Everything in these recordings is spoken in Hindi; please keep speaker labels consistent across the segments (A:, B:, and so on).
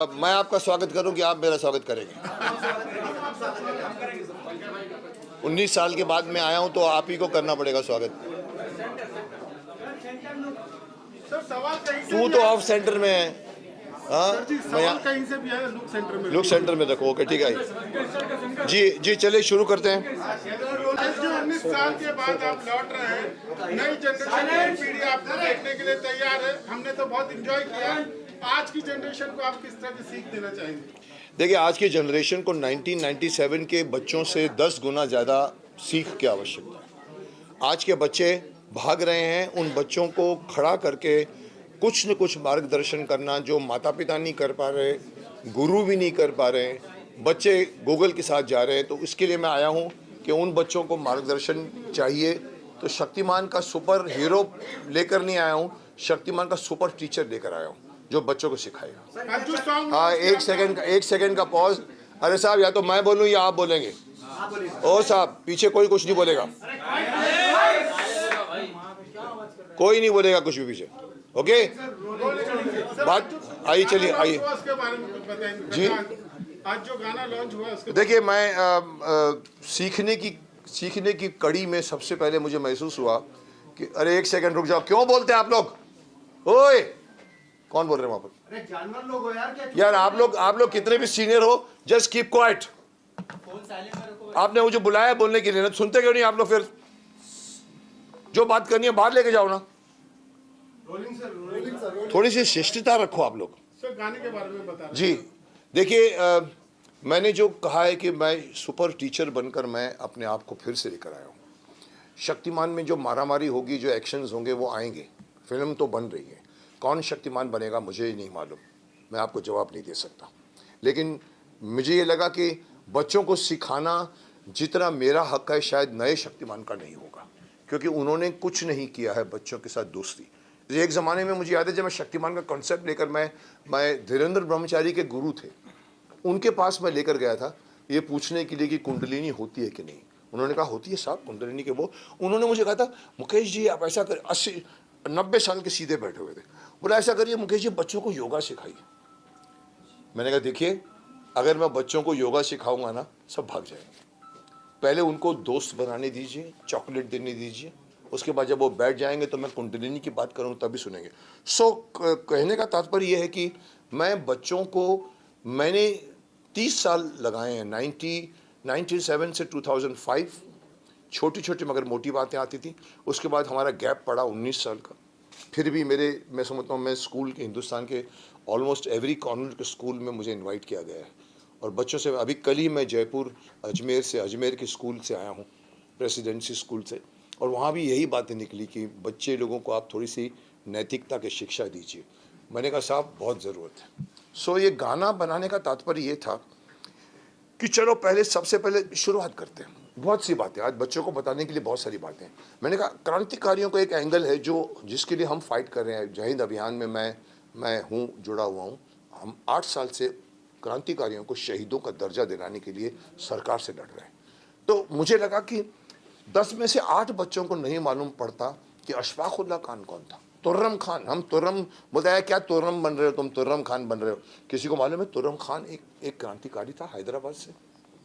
A: अब मैं आपका स्वागत करूं कि आप मेरा स्वागत करेंगे। 19 साल के बाद मैं आया हूं तो आप ही को करना पड़ेगा स्वागत। तू तो ऑफ सेंटर में है। हाँ,
B: सवाल कहीं से भी है,
A: लुक सेंटर में रखो। ओके, ठीक है जी। चलिए शुरू करते हैं।
B: 19 साल के बाद आप लौट रहे हैं, नई जनरेशन नई पीढ़ी आपको देखने के लिए तैयार है। हमने तो बहुत एंजॉय किया। आज की जनरेशन को आप किस तरह की सीख देना चाहेंगे?
A: देखिए, आज की जनरेशन को 1997 के बच्चों से 10 गुना ज़्यादा सीख की आवश्यकता है। आज के बच्चे भाग रहे हैं, उन बच्चों को खड़ा करके कुछ न कुछ मार्गदर्शन करना जो माता पिता नहीं कर पा रहे, गुरु भी नहीं कर पा रहे, बच्चे गूगल के साथ जा रहे हैं। तो इसके लिए मैं आया हूँ कि उन बच्चों को मार्गदर्शन चाहिए। तो शक्तिमान का सुपर हीरो लेकर नहीं आया हूँ, शक्तिमान का सुपर टीचर लेकर आया हूँ जो बच्चों को सिखाएगा। हाँ, एक सेकंड का पॉज। अरे साहब, या तो मैं बोलूँ या आप बोलेंगे? ओ साहब, पीछे कोई कुछ नहीं बोलेगा, कोई नहीं बोलेगा कुछ भी पीछे। ओके, बात आइए, चलिए आइए जी।
B: आज जो गाना लॉन्च हुआ उसके
A: देखिए, मैं सीखने की कड़ी में सबसे पहले मुझे महसूस हुआ कि अरे एक सेकंड रुक जाओ, क्यों बोलते हैं आप लोग? ओए, कौन बोल रहे हैं वहां पर?
B: अरे जानवर लोग हो यार,
A: आप लोग कितने भी सीनियर हो, जस्ट कीप क्वाइट। आपने मुझे बुलाया बोलने के लिए ना, सुनते क्यों नहीं आप लोग? फिर जो बात करनी है बाहर लेके जाओ ना।
B: रोलिंग
A: थोड़ी सी शिष्टता रखो आप लोग।
B: सर, गाने के बारे में बता
A: जी देखिए, मैंने जो कहा है कि मैं सुपर टीचर बनकर मैं अपने आप को फिर से लेकर आया हूँ। शक्तिमान में जो मारामारी होगी, जो एक्शंस होंगे वो आएंगे। फिल्म तो बन रही है, कौन शक्तिमान बनेगा मुझे ही नहीं मालूम, मैं आपको जवाब नहीं दे सकता। लेकिन मुझे ये लगा कि बच्चों को सिखाना जितना मेरा हक है शायद नए शक्तिमान का नहीं होगा, क्योंकि उन्होंने कुछ नहीं किया है बच्चों के साथ दोस्ती। एक ज़माने में मुझे याद है जब मैं शक्तिमान का कॉन्सेप्ट लेकर मैं धीरेन्द्र ब्रह्मचारी के गुरु थे, उनके पास मैं लेकर गया था ये पूछने के लिए कि कुंडलिनी होती है कि नहीं। उन्होंने कहा होती है साहब कुंडलिनी के वो। उन्होंने मुझे कहा था मुकेश जी आप ऐसा कर, 80-90 साल के सीधे बैठे हुए थे, बोला ऐसा करिए मुकेश जी बच्चों को योगा सिखाइए। मैंने कहा देखिए, अगर मैं बच्चों को योगा सिखाऊंगा ना सब भाग जाएंगे। पहले उनको दोस्त बनाने दीजिए, चॉकलेट देने दीजिए, उसके बाद जब वो बैठ जाएंगे तो मैं कुंडलिनी की बात करूँ तभी सुनेंगे। कहने का तात्पर्य यह है कि मैं बच्चों को, मैंने 30 साल लगाए हैं, 1997 से 2005, छोटी छोटी मगर मोटी बातें आती थी। उसके बाद हमारा गैप पड़ा 19 साल का। फिर भी मैं समझता हूँ मैं स्कूल के, हिंदुस्तान के ऑलमोस्ट एवरी कॉर्नर के स्कूल में मुझे इनवाइट किया गया है। और बच्चों से, अभी कल ही मैं जयपुर अजमेर के स्कूल से आया हूँ, प्रेसिडेंसी स्कूल से, और वहाँ भी यही बातें निकली कि बच्चे लोगों को आप थोड़ी सी नैतिकता की शिक्षा दीजिए। मैंने कहा साहब बहुत ज़रूरत है। ये गाना बनाने का तात्पर्य ये था कि चलो सबसे पहले शुरुआत करते हैं। बहुत सी बातें आज बच्चों को बताने के लिए, बहुत सारी बातें। मैंने कहा क्रांतिकारियों का एक एंगल है जिसके लिए हम फाइट कर रहे हैं। जय हिंद अभियान में मैं जुड़ा हुआ हूँ। हम 8 साल से क्रांतिकारियों को शहीदों का दर्जा दिलाने के लिए सरकार से लड़ रहे हैं। तो मुझे लगा कि 10 में से 8 बच्चों को नहीं मालूम पड़ता कि अशफाकुल्लाह खान कौन था। तुर्रम खान, हम तुर्रम बताया, क्या तुर्रम बन रहे हो तुम, तुर्रम खान बन रहे हो। किसी को मालूम है तुर्रम खान एक क्रांतिकारी था हैदराबाद से?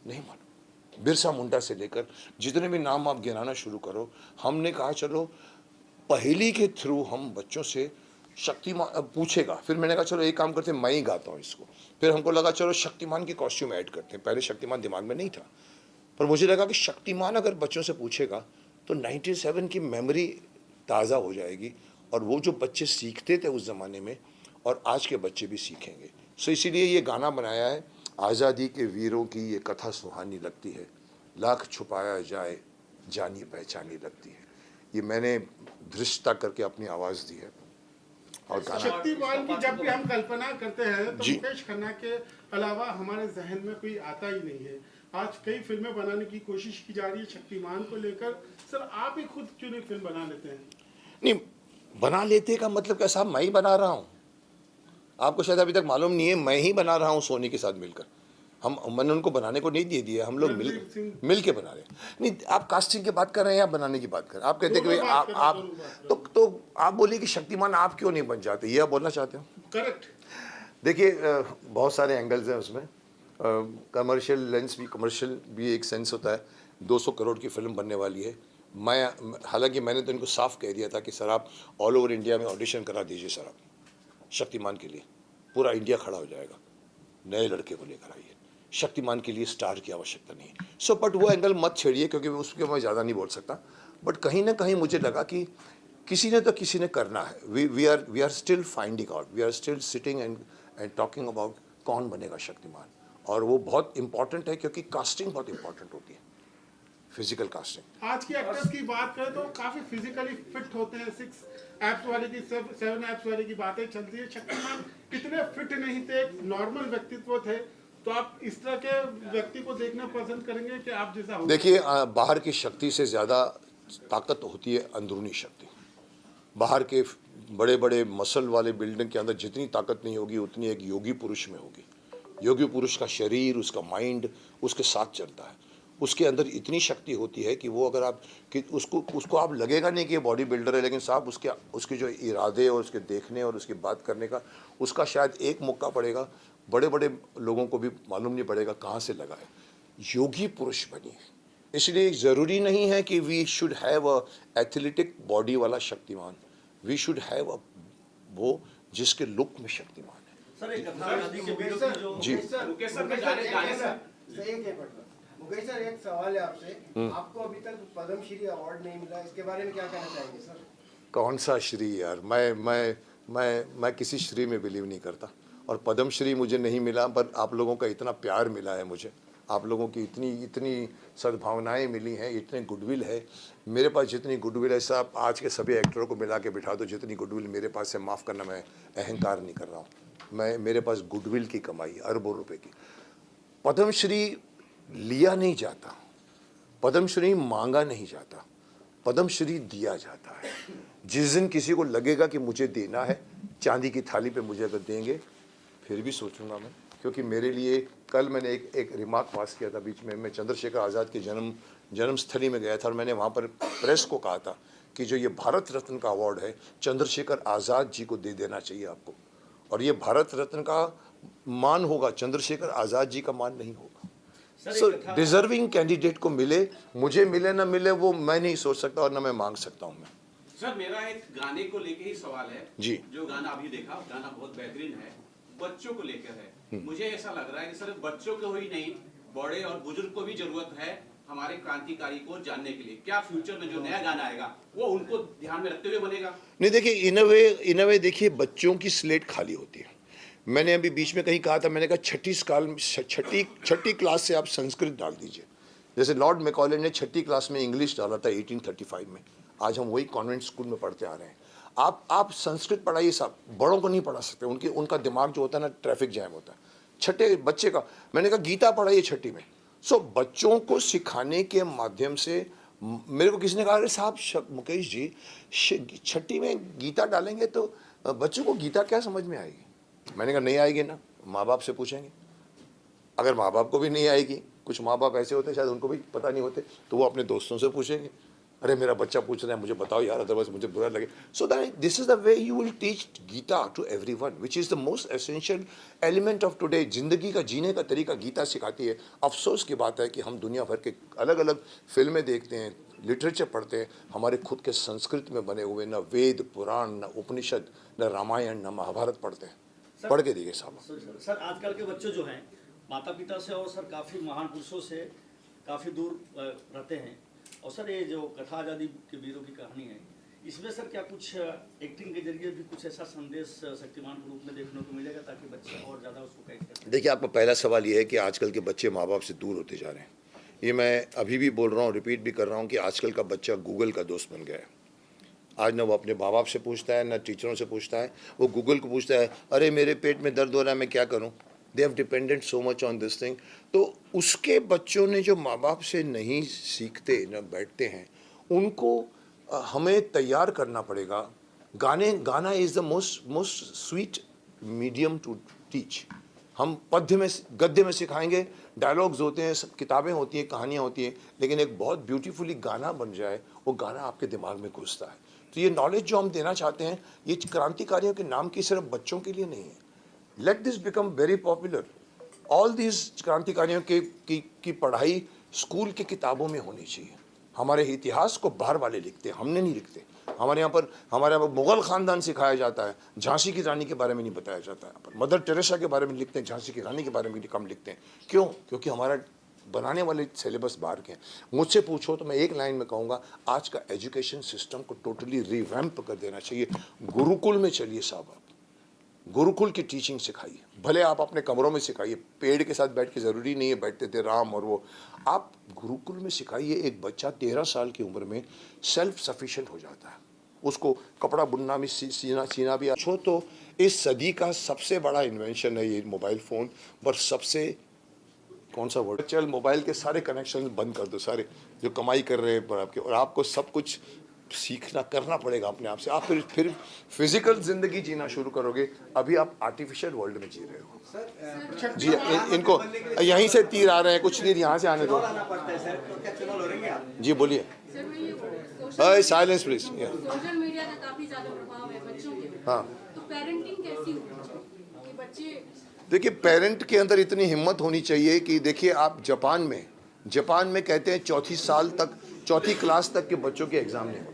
A: नहीं मालूम। बिरसा मुंडा से लेकर जितने भी नाम आप गिनाना शुरू करो। हमने कहा चलो पहेली के थ्रू हम बच्चों से शक्तिमान पूछेगा। फिर मैंने कहा चलो एक काम करते हैं, मैं ही गाता हूँ इसको। फिर हमको लगा चलो शक्तिमान की कॉस्ट्यूम ऐड करते हैं। पहले शक्तिमान दिमाग में नहीं था, पर मुझे लगा कि शक्तिमान अगर बच्चों से पूछेगा तो 97 की मेमोरी ताज़ा हो जाएगी, और वो जो बच्चे सीखते थे उस ज़माने में और आज के बच्चे भी सीखेंगे। इसीलिए ये गाना बनाया है। आज़ादी के वीरों की ये कथा सुहानी लगती है, लाख छुपाया जाए जानी पहचानी लगती है। ये मैंने धृष्टता करके अपनी आवाज़ दी है। और
B: शक्तिमान की जब भी हम कल्पना करते हैं तो मुकेश खन्ना के अलावा हमारे जहन में कोई आता ही नहीं है। आज कई फिल्में बनाने की कोशिश की जा रही है शक्तिमान को लेकर। सर, आप ही खुद क्यों नहीं फिल्म बना लेते हैं?
A: नहीं, बना लेते का मतलब क्या साहब, मैं ही बना रहा हूँ। आपको शायद अभी तक मालूम नहीं है, मैं ही बना रहा हूँ सोनी के साथ मिलकर। मैंने उनको बनाने को नहीं दे दिया, हम लोग मिल के बना रहे हैं। नहीं, आप कास्टिंग की बात कर रहे हैं या बनाने की बात कर रहे हैं? आप कहते हैं कि आप तो आप बोलिए कि शक्तिमान आप क्यों नहीं बन जाते, ये आप बोलना चाहते हो?
B: करेक्ट।
A: देखिए बहुत सारे एंगल्स हैं उसमें। कमर्शियल लेंस भी, कमर्शियल भी एक सेंस होता है। 200 करोड़ की फिल्म बनने वाली है। हालांकि मैंने तो इनको साफ कह दिया था कि सर आप ऑल ओवर इंडिया में ऑडिशन करा दीजिए सर, आप शक्तिमान के लिए पूरा इंडिया खड़ा हो जाएगा, नए लड़के को लेकर आइए, शक्तिमान के लिए स्टार की आवश्यकता नहीं है। सो बट वो एंगल मत छेड़िए क्योंकि उसके मैं ज़्यादा नहीं बोल सकता। बट कहीं ना कहीं मुझे लगा कि किसी ने तो किसी ने करना है। We are still finding out, we are still sitting and talking about कौन बनेगा शक्तिमान। और वो बहुत इंपॉर्टेंट है क्योंकि कास्टिंग बहुत इंपॉर्टेंट होती है, फिजिकल कास्टिंग।
B: आज की एक्टर्स की बात करें तो काफी फिजिकली फिट होते हैं। 6 एप्स वाले की 7 एप्स वाले की बातें चलती है। शक्तिमान इतने फिट नहीं थे, एक नॉर्मल व्यक्तित्व थे। तो आप इस तरह के व्यक्ति को देखना पसंद करेंगे कि आप जैसा हो?
A: देखिए बाहर की शक्ति से ज़्यादा ताकत होती है अंदरूनी शक्ति। बाहर के बड़े बड़े मसल वाले बिल्डिंग के अंदर जितनी ताकत नहीं होगी उतनी एक योगी पुरुष में होगी। योगी पुरुष का शरीर, उसका माइंड उसके साथ चलता है। उसके अंदर इतनी शक्ति होती है कि वो अगर आप कि उसको आप लगेगा नहीं कि ये बॉडी बिल्डर है, लेकिन साहब उसके जो इरादे और उसके देखने और उसकी बात करने का, उसका शायद एक मौका पड़ेगा, बड़े बड़े लोगों को भी मालूम नहीं पड़ेगा कहाँ से लगा है। योगी पुरुष बनिए। इसलिए ज़रूरी नहीं है कि we should have a athletic body वाला Shaktimaan, we should have a वो जिसके लुक में शक्तिमान है।
C: सर एक कथा आजादी के वीडियो की जो
A: जी
D: मुकेश सर, एक सवाल है आपसे। आपको अभी तक पद्मश्री अवार्ड नहीं मिला, इसके बारे में क्या कहना चाहेंगे सर?
A: कौन सा श्री यार, मैं किसी श्री में बिलीव नहीं करता। और पद्मश्री मुझे नहीं मिला, पर आप लोगों का इतना प्यार मिला है मुझे, आप लोगों की इतनी सद्भावनाएं मिली हैं, इतने गुडविल है। मेरे पास जितनी गुडविल है साहब, आज के सभी एक्टरों को मिला के बिठा दो, जितनी गुडविल मेरे पास है, माफ़ करना मैं अहंकार नहीं कर रहा हूँ, मेरे पास गुडविल की कमाई अरबों रुपए की। पद्मश्री लिया नहीं जाता, पद्मश्री मांगा नहीं जाता, पद्मश्री दिया जाता है। जिस दिन किसी को लगेगा कि मुझे देना है, चांदी की थाली पे मुझे अगर देंगे फिर भी सोचूंगा मैं। क्योंकि मेरे लिए कल मैंने एक रिमार्क पास किया था बीच में, मैं चंद्रशेखर आज़ाद की जन्मस्थली में गया था और मैंने वहाँ पर प्रेस को कहा था कि जो ये भारत रत्न का अवार्ड है चंद्रशेखर आज़ाद जी को दे देना चाहिए आपको, और ये भारत रत्न का मान होगा, चंद्रशेखर आज़ाद जी का मान नहीं होगा। सो डिजर्विंग कैंडिडेट को मिले, मुझे मिले ना मिले वो मैं नहीं सोच सकता और ना मैं मांग सकता हूँ मैं।
E: सर मेरा एक गाने को लेके ही सवाल है
A: जी।
E: जो गाना अभी देखा, गाना बहुत बेहतरीन है, बच्चों को लेकर है। मुझे ऐसा लग रहा है कि सिर्फ बच्चों को ही नहीं, बड़े और बुजुर्ग को भी जरूरत है हमारे क्रांतिकारी को जानने के लिए। क्या फ्यूचर में जो नया गाना आएगा वो उनको ध्यान में रखते हुए बनेगा?
A: नहीं देखिए, इन अ वे देखिए, बच्चों की स्लेट खाली होती है। मैंने अभी बीच में कहीं कहा था, मैंने कहा छठी क्लास से आप संस्कृत डाल दीजिए। जैसे लॉर्ड मैकॉले ने छठी क्लास में इंग्लिश डाला था 1835 में, आज हम वही कॉन्वेंट स्कूल में पढ़ते आ रहे हैं। आप संस्कृत पढ़ाइए साहब, बड़ों को नहीं पढ़ा सकते, उनका दिमाग जो होता है ना, ट्रैफिक जैम होता है। छठे बच्चे का मैंने कहा गीता पढ़ाइए छठी में। सो बच्चों को सिखाने के माध्यम से, मेरे को किसी ने कहा अरे साहब मुकेश जी, छठी में गीता डालेंगे तो बच्चों को गीता क्या समझ में आएगी? मैंने कहा नहीं आएगी ना, माँ बाप से पूछेंगे। अगर माँ बाप को भी नहीं आएगी, कुछ माँ बाप ऐसे होते शायद उनको भी पता नहीं होते, तो वो अपने दोस्तों से पूछेंगे, अरे मेरा बच्चा पूछ रहा है मुझे बताओ यार, अदरवाइज मुझे बुरा लगे। So that this is the way you will teach Gita to everyone, which is the most essential element of today. जिंदगी का जीने का तरीका गीता सिखाती है। अफसोस की बात है कि हम दुनिया भर के अलग अलग फिल्में देखते हैं, लिटरेचर पढ़ते हैं, हमारे खुद के संस्कृत में बने हुए न वेद पुराण, न उपनिषद, न रामायण, न महाभारत पढ़ते हैं। पढ़ के देखिए साहब।
C: सर आजकल के बच्चे जो हैं माता पिता से और सर काफ़ी महान पुरुषों से काफ़ी दूर रहते हैं। और सर ये जो कथा आज़ादी के वीरों की कहानी है, इसमें सर क्या कुछ एक्टिंग के जरिए भी कुछ ऐसा संदेश शक्तिमान के रूप में देखने को मिलेगा ताकि बच्चे और ज़्यादा उसको कैच कर सकें?
A: देखिए, आपका पहला सवाल ये है कि आजकल के बच्चे माँ बाप से दूर होते जा रहे हैं। ये मैं अभी भी बोल रहा हूँ, रिपीट भी कर रहा हूँ कि आजकल का बच्चा गूगल का दोस्त बन गया है। आज ना वो अपने माँ बाप से पूछता है, ना टीचरों से पूछता है, वो गूगल को पूछता है, अरे मेरे पेट में दर्द हो रहा है मैं क्या करूँ। They have dependent so much on this thing. तो उसके बच्चों ने जो माँ बाप से नहीं सीखते, न बैठते हैं, उनको हमें तैयार करना पड़ेगा। Gaana is the most sweet medium to teach. हम पद्य में गद्य में सिखाएंगे, डायलॉग्स होते हैं, सब किताबें होती हैं, कहानियाँ होती हैं, लेकिन एक बहुत ब्यूटीफुली गाना बन जाए, वो गाना आपके दिमाग में घुसता है। तो ये नॉलेज जो हम देना चाहते हैं, ये क्रांतिकारियों के नाम की सिर्फ बच्चों के लिए नहीं है, let this become very popular. All this क्रांतिकारियों की पढ़ाई स्कूल की किताबों में होनी चाहिए। हमारे इतिहास को बाहर वाले लिखते हैं, हमने नहीं लिखते। हमारे यहाँ पर मुगल ख़ानदान सिखाया जाता है, झांसी की रानी के बारे में नहीं बताया जाता है। मदर टेरेसा के बारे में लिखते हैं, झांसी की रानी के बारे में कम लिखते हैं। क्यों? क्योंकि हमारा बनाने वाले सिलेबस बाहर के हैं। मुझसे पूछो तो मैं एक लाइन में कहूँगा, आज का एजुकेशन सिस्टम को टोटली रिवैम्प कर देना चाहिए। गुरुकुल में चलिए साहब, आप गुरुकुल की टीचिंग सिखाइए। भले आप अपने कमरों में सिखाइए, पेड़ के साथ बैठ के ज़रूरी नहीं है, बैठते थे राम और वो, आप गुरुकुल में सिखाइए। एक बच्चा 13 साल की उम्र में सेल्फ सफिशिएंट हो जाता है, उसको कपड़ा बुनना में सीना भी अच्छो। तो इस सदी का सबसे बड़ा इन्वेंशन है ये मोबाइल फ़ोन। पर सबसे कौन सा वर्ड, चल मोबाइल के सारे कनेक्शन बंद कर दो, सारे जो कमाई कर रहे हैं आपके, और आपको सब कुछ सीखना करना पड़ेगा अपने आप से। आप फिर फिजिकल जिंदगी जीना शुरू करोगे। अभी आप आर्टिफिशियल वर्ल्ड में जी रहे हो। जी इनको यहीं से तीर आ रहे हैं, कुछ नहीं, यहाँ से आने दो। जी बोलिए। Silence please.
F: सोशल मीडिया का काफी ज्यादा प्रभाव है बच्चों के ऊपर।
A: हाँ,
F: तो पेरेंटिंग कैसी होगी कि बच्चे,
A: देखिए पेरेंट के अंदर इतनी हिम्मत होनी चाहिए कि देखिए आप जापान में कहते हैं चौथी क्लास तक के बच्चों के एग्जाम नहीं होते।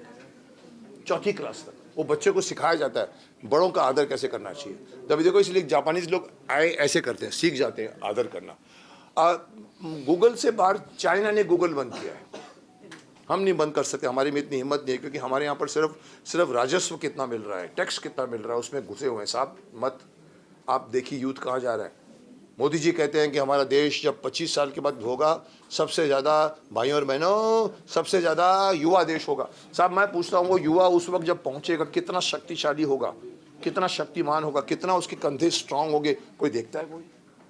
A: चौथी क्लास तक वो बच्चों को सिखाया जाता है बड़ों का आदर कैसे करना चाहिए। तभी देखो इसलिए जापानीज लोग ऐसे करते हैं, सीख जाते हैं आदर करना। गूगल से बाहर चाइना ने गूगल बंद किया है, हम नहीं बंद कर सकते, हमारी में इतनी हिम्मत नहीं है। क्योंकि हमारे यहाँ पर सिर्फ राजस्व कितना मिल रहा है, टैक्स कितना मिल रहा है, उसमें घुसे हुए हैं साहब। मत आप देखिए यूथ कहाँ जा रहा है। मोदी जी कहते हैं कि हमारा देश जब 25 साल के बाद होगा, सबसे ज़्यादा, भाइयों और बहनों, सबसे ज़्यादा युवा देश होगा। साहब मैं पूछता हूँ, वो युवा उस वक्त जब पहुँचेगा कितना शक्तिशाली होगा, कितना शक्तिमान होगा, कितना उसके कंधे स्ट्रांग होंगे? कोई देखता है? कोई?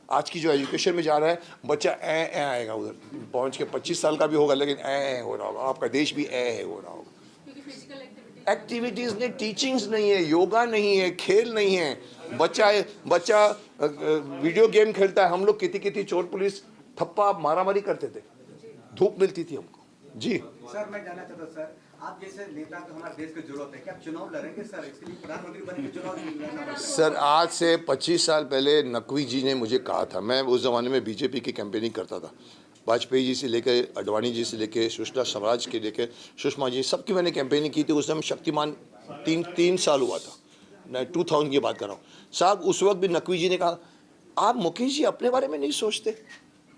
A: आज की जो एजुकेशन में जा रहा है बच्चा ए आएगा, उधर पहुँच के 25 साल का भी होगा लेकिन ए हो रहा होगा। आपका देश भी ए हो रहा होगा।
F: क्योंकि फिजिकल
A: एक्टिविटीज़ नहीं, टीचिंग्स नहीं है, योगा नहीं है, खेल नहीं है। बच्चा वीडियो गेम खेलता है। हम लोग कितनी चोर पुलिस थप्पा मारामारी करते थे, धूप मिलती थी हमको। जी
D: सर मैं जानना चाहता हूं, सर आप जैसे नेता को हमारे देश की जरूरत है, क्या आप चुनाव लड़ेंगे सर? इसके लिए प्रधानमंत्री बनने के चुनाव लड़ना पड़ेगा।
A: सर, आज से 25 साल पहले नकवी जी ने मुझे कहा था, मैं उस ज़माने में बीजेपी की कैंपेनिंग करता था, वाजपेयी जी से लेकर अडवाणी जी से लेकर सुषमा स्वराज के लेकर सुषमा जी, सबकी मैंने कैंपेनिंग की थी। उस समय शक्तिमान 3 साल हुआ था, मैं 2000 की बात कर रहा हूँ साहब। उस वक्त भी नकवी जी ने कहा, आप मुकेश जी अपने बारे में नहीं सोचते?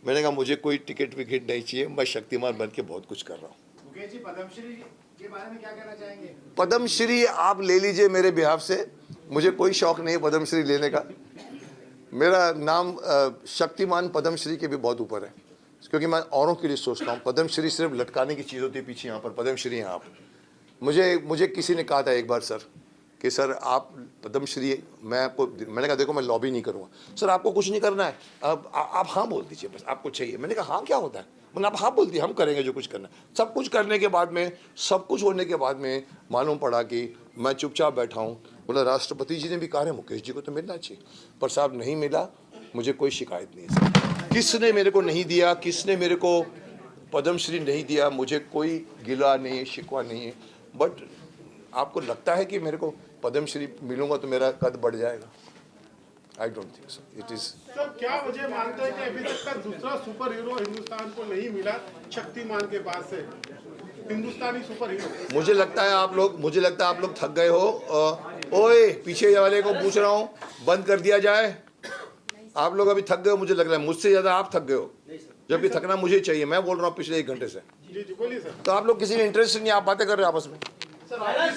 A: मैंने कहा मुझे कोई टिकट विकेट नहीं चाहिए, मैं शक्तिमान बन के बहुत कुछ कर रहा हूँ।
D: मुकेश जी पद्मश्री के बारे में क्या कहना चाहेंगे?
A: पद्मश्री आप ले लीजिए मेरे बिहाफ से, मुझे कोई शौक नहीं है पद्मश्री लेने का। मेरा नाम शक्तिमान पद्मश्री के भी बहुत ऊपर है, क्योंकि मैं औरों के लिए सोचता हूँ। पद्मश्री सिर्फ लटकाने की चीज़ होती है, पीछे यहाँ पर पद्मश्री हैं आप। मुझे किसी ने कहा था एक बार सर कि सर आप पद्मश्री, मैंने कहा देखो मैं लॉबी नहीं करूँगा सर, आपको कुछ नहीं करना है, आप हाँ बोल दीजिए बस, आपको चाहिए। मैंने कहा हाँ क्या होता है? मैंने आप हाँ बोल दिए, हम करेंगे जो कुछ करना है। सब कुछ करने के बाद में, सब कुछ होने के बाद में मालूम पड़ा कि मैं चुपचाप बैठा हूँ। बोला राष्ट्रपति जी ने भी कहा है मुकेश जी को तो मिलना चाहिए, पर साहब नहीं मिला। मुझे कोई शिकायत नहीं है सर, किसने मेरे को नहीं दिया, किसने मेरे को पद्मश्री नहीं दिया, मुझे कोई गिला नहीं है, शिकवा नहीं है। बट आपको लगता है कि मेरे को पद्मश्री मिलूंगा तो मेरा कद बढ़ जाएगा? I don't think so. It is.
B: तो क्या वजह मानते हैं कि अभी तक का दूसरा सुपर हीरो हिंदुस्तान को नहीं मिला शक्तिमान के बाद से, हिंदुस्तानी सुपर हीरो?
A: मुझे लगता है आप लोग थक गए हो। ओए पीछे वाले को पूछ रहा हूँ, बंद कर दिया जाए। आप लोग अभी थक गए हो, मुझे लग रहा है मुझसे ज़्यादा आप थक गए हो, जबकि थकना मुझे चाहिए। मैं बोल रहा हूँ पिछले 1 घंटे से।
B: जी जी बोलिए सर।
A: तो आप लोग किसी में इंटरेस्ट नहीं, आप बातें कर रहे हो आपस में।
B: सवाल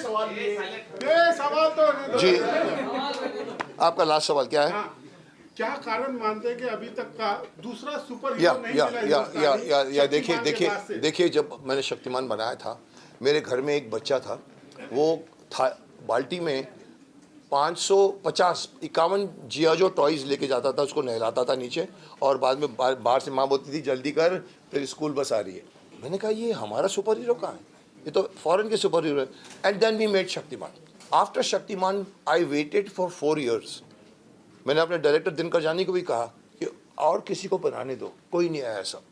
B: तो
A: जी आपका लास्ट सवाल क्या है?
B: हाँ, क्या कारण मानते हैं कि अभी तक का दूसरा सुपर हीरो नहीं मिला?
A: या देखिए जब मैंने शक्तिमान बनाया था, मेरे घर में एक बच्चा था, वो था बाल्टी में 551 जियाजो टॉयज लेके जाता था, उसको नहलाता था नीचे, और बाद में बाहर से माँ बोलती थी जल्दी कर फिर स्कूल बस आ रही है। मैंने कहा ये हमारा सुपर हीरो कहाँ है, ये तो फॉरेन के सुपर हीरो है। And then we made Shaktimaan. After Shaktimaan I waited for 4 years। मैंने अपने डायरेक्टर दिनकर जानी को भी कहा कि और किसी को बनाने दो, कोई नहीं आया सब।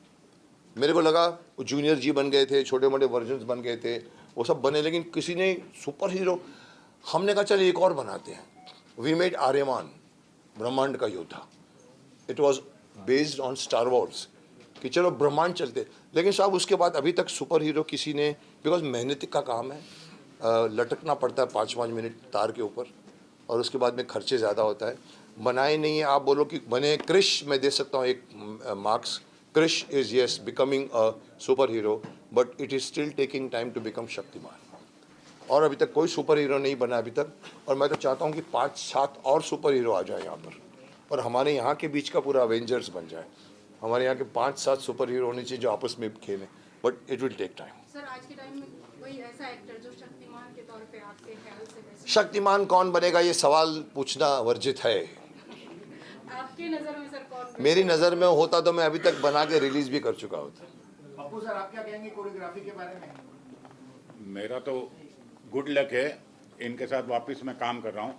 A: मेरे को लगा वो जूनियर जी बन गए थे, छोटे मोटे वर्जन्स बन गए थे, वो सब बने, लेकिन किसी ने सुपर हीरो, हमने कहा चल एक और बनाते हैं। We made Aryamaan. ब्रह्मांड का योद्धा। It was based on Star Wars कि चलो ब्रह्मांड चलते, लेकिन साहब उसके बाद अभी तक सुपर हीरो किसी ने, बिकॉज मेहनत का काम है, लटकना पड़ता है 5-5 मिनट तार के ऊपर, और उसके बाद में खर्चे ज़्यादा होता है, बनाए नहीं है। आप बोलो कि बने क्रिश, मैं दे सकता हूँ एक marks, Krrish is yes becoming a super hero, but it is still taking time to become Shaktimaan. और अभी तक कोई सुपर हीरो नहीं बना अभी तक, और मैं तो चाहता हूँ कि 5-7 और सुपर हीरो आ जाए यहाँ पर, और हमारे यहाँ के बीच का पूरा अवेंजर्स बन जाए। हमारे यहाँ के 5-7 सुपर हीरो होने चाहिए जो आपस में खेलें, but it will take time.
F: Sir आज के टाइम में कोई ऐसा एक्टर जो शक्तिमान के तौर पे आपके ख्याल से वैसे
A: शक्तिमान कौन बनेगा ये सवाल पूछना वर्जित है।
F: आपके नजर में सर कौन?
A: मेरी नज़र में होता तो मैं अभी तक बना के रिलीज भी कर चुका होता।
D: पप्पू सर, आप क्या कहेंगे कोरियोग्राफी के बारे में?
G: मेरा तो गुड लक है, इनके साथ वापस मैं काम कर रहा हूँ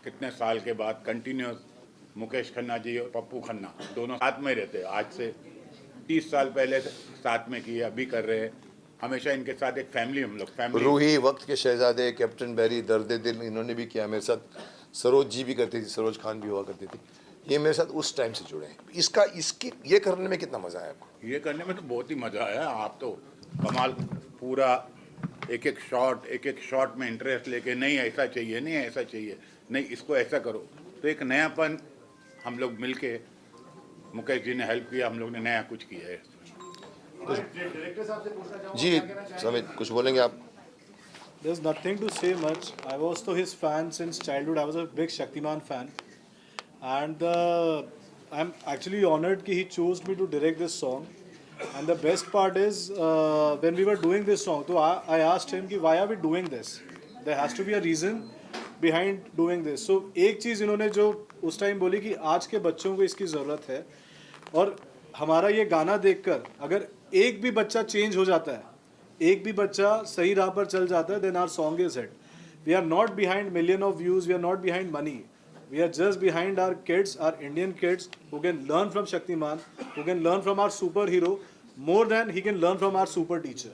G: कितने साल के बाद कंटिन्यूस। मुकेश खन्ना जी और पप्पू खन्ना दोनों साथ में रहते हैं, आज से 30 साल पहले साथ में किए, अभी कर रहे हैं। हमेशा इनके साथ एक फैमिली, हम लोग फैमिली।
A: रूही, वक्त के शहजादे, कैप्टन बैरी, दर्द दिल, इन्होंने भी किया मेरे साथ। सरोज जी भी करती थी, सरोज खान भी हुआ करती थी। ये मेरे साथ उस टाइम से जुड़े हैं। इसकी ये करने में कितना मज़ा आया आपको?
G: ये करने में तो बहुत ही मज़ा आया। आप तो कमाल, पूरा एक एक शॉट में इंटरेस्ट लेके, नहीं ऐसा चाहिए, नहीं ऐसा चाहिए, नहीं इसको ऐसा करो, तो एक नयापन हम लोग मिलके, मुकेश जी ने हेल्प किया, हम लोग ने नया कुछ किया है।
D: डायरेक्टर साहब से पूछना चाहूँगा,
A: जी समित, कुछ बोलेंगे आप?
H: There's nothing to say much. I was to his fan since childhood. I was a big Shaktiman fan, and I'm actually honored that he chose me to direct this song. And the best part is when we were doing this song, so I asked him कि why are we doing this? There has to be a reason behind doing this. So एक चीज़ इन्होंने जो उस टाइम बोली कि आज के बच्चों को इसकी ज़रूरत है, और हमारा ये गाना देखकर अगर एक भी बच्चा चेंज हो जाता है, एक भी बच्चा सही राह पर चल जाता है, then our song is hit. We are not behind million of views, we are not behind money. We are just behind our kids, our Indian kids, who can learn from Shaktiman, who can learn from our superhero more than he can learn from our super teacher.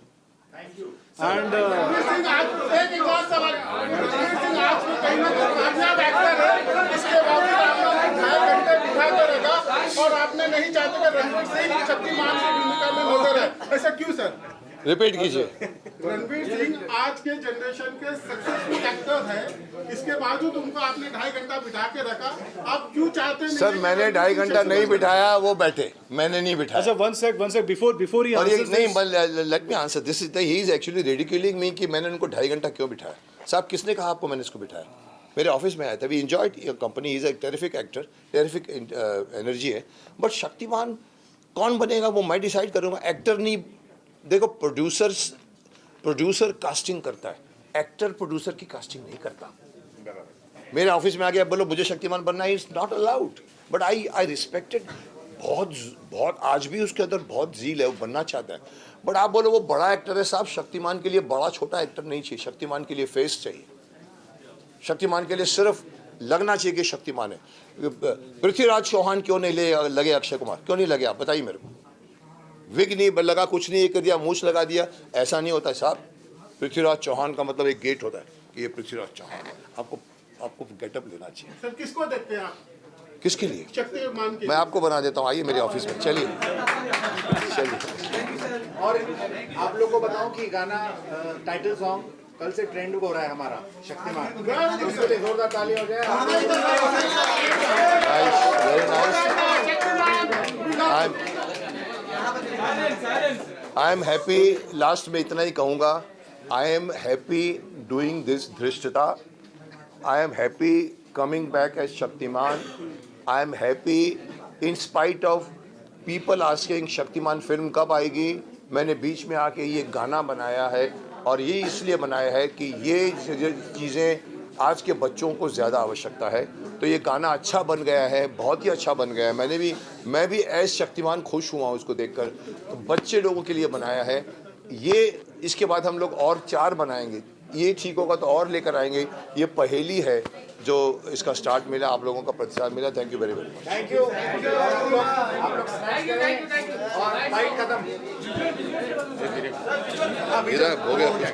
D: Thank you.
H: And
B: Ranveer Singh आज एक और सवाल, रणवीर सिंह आज भी कहीं ना कहीं कामयाब एक्टर है, इसके बावजूद आपने 2.5 घंटे बिठा कर रखा और आपने नहीं चाहते कि रणवीर सिंह शक्तिमान की भूमिका में नजर आए, ऐसा क्यों सर?
A: रिपीट कीजिए।
B: रणवीर सिंह आज के जनरेशन के सक्सेसफुल एक्टर हैं, इसके बावजूद उनको आपने 2.5 घंटा बिठा के रखा, आप क्यों चाहते नहीं?
A: सर मैंने 2.5 घंटा नहीं बिठाया, वो बैठे, मैंने नहीं बिठाया।
H: अच्छा, one sec, before he
A: और ये
H: answers
A: नहीं,
H: this,
A: let me answer this is he is actually ridiculing me कि मैंने उनको 2.5 घंटा क्यों बिठाया। साहब किसने कहा आपको मैंने इसको बिठाया? मेरे ऑफिस में आया था, we enjoyed your company, is a terrific actor, terrific energy है, बट शक्तिमान कौन बनेगा वो मैं डिसाइड करूँगा, एक्टर नहीं। देखो प्रोड्यूसर कास्टिंग करता है, एक्टर प्रोड्यूसर की कास्टिंग नहीं करता। मेरे ऑफिस में आ गया बोलो मुझे शक्तिमान बनना है, is not allowed, but I respected, बहुत आज भी उसके अंदर बहुत जील है, वो बनना चाहता है। बट आप बोलो वो बड़ा एक्टर है, साहब शक्तिमान के लिए बड़ा छोटा एक्टर नहीं चाहिए, शक्तिमान के लिए फेस चाहिए, शक्तिमान के लिए सिर्फ लगना चाहिए कि शक्तिमान है। पृथ्वीराज चौहान क्यों नहीं लगे अक्षय कुमार, क्यों नहीं लगे आप बताइए मेरे को? विग नहीं लगा, कुछ नहीं कर दिया, मूछ लगा दिया, ऐसा नहीं होता साहब। पृथ्वीराज चौहान का मतलब एक गेट होता है कि ये पृथ्वीराज चौहान है, आपको गेटअप लेना चाहिए।
B: सर किसको देखते हैं आप?
A: किसके लिए?
B: शक्तिमान के।
A: मैं आपको बना देता हूँ, आइए मेरे ऑफिस में, चलिए।
D: और आप लोग को बताऊं कि गाना टाइटल सॉन्ग कल से ट्रेंड हो रहा है हमारा, शक्तिमान, इसके लिए जोरदार ताली हो जाए।
A: आई एम हैप्पी, लास्ट में इतना ही कहूँगा, I am happy doing this धृष्टता, I am happy coming back as Shaktimaan, I am happy in spite of people asking Shaktimaan film कब आएगी। मैंने बीच में आके ये गाना बनाया है, और ये इसलिए बनाया है कि ये चीज़ें आज के बच्चों को ज़्यादा आवश्यकता है, तो ये गाना अच्छा बन गया है, बहुत ही अच्छा बन गया है। मैं भी एज शक्तिमान खुश हुआ हूँ उसको देखकर, तो बच्चे लोगों के लिए बनाया है ये। इसके बाद हम लोग और 4 बनाएंगे, ये ठीक होगा तो और लेकर आएंगे। ये पहेली है जो इसका स्टार्ट मिला, आप लोगों का प्रतिसाद मिला, thank you very much.
D: Thank you. आप लोग स्मैश करें और फाइट खत्म।
A: इधर हो गया।